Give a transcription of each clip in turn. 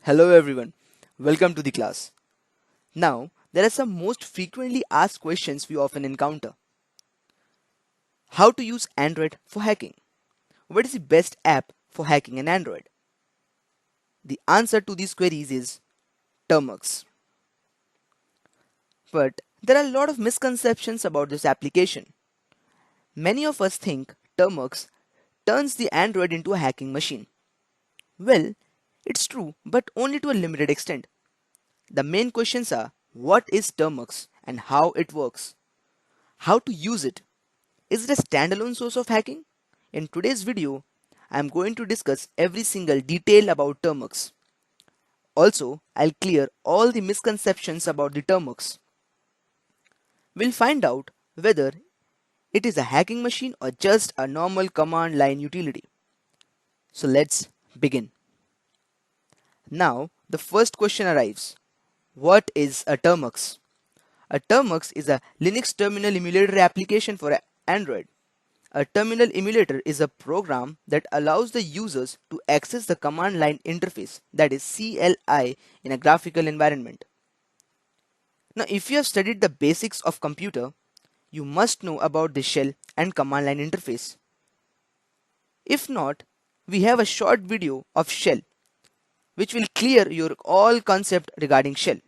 Hello everyone, welcome to the class. Now, there are some most frequently asked questions we often encounter. How to use Android for hacking? What is the best app for hacking an Android? The answer to these queries is Termux. But there are a lot of misconceptions about this application. Many of us think Termux turns the Android into a hacking machine. Well, it's true, but only to a limited extent. The main questions are what is Termux and how it works? How to use it? Is it a standalone source of hacking? In today's video, I am going to discuss every single detail about Termux. Also, I'll clear all the misconceptions about the Termux. We'll find out whether it is a hacking machine or just a normal command line utility. So let's begin. Now, the first question arrives. What is a Termux? A Termux is a Linux terminal emulator application for Android. A terminal emulator is a program that allows the users to access the command line interface, that is CLI, in a graphical environment. Now, if you have studied the basics of computer, you must know about the shell and command line interface. If not, we have a short video of shell which will clear your all concept regarding shell.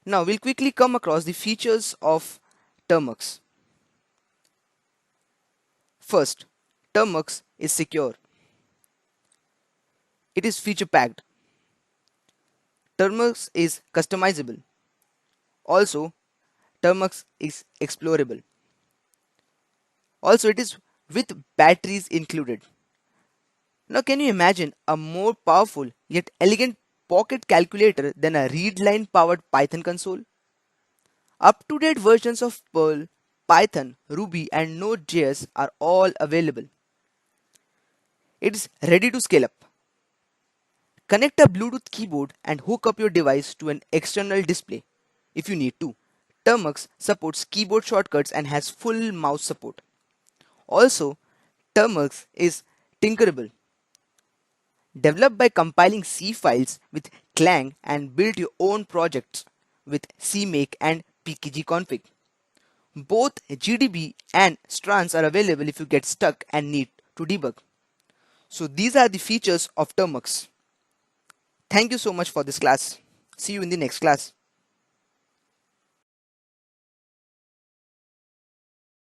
Now, we'll quickly come across the features of Termux. First, Termux is secure. It is feature packed. Termux is customizable. Also, Termux is explorable. Also, it is with batteries included. Now, can you imagine a more powerful yet elegant pocket calculator than a read-line powered Python console? Up-to-date versions of Perl, Python, Ruby, and Node.js are all available. It is ready to scale up. Connect a Bluetooth keyboard and hook up your device to an external display if you need to. Termux supports keyboard shortcuts and has full mouse support. Also, Termux is tinkerable. Develop by compiling C files with Clang and build your own projects with CMake and pkgconfig. Both GDB and strans are available if you get stuck and need to debug. So these are the features of Termux. Thank you so much for this class. See you in the next class.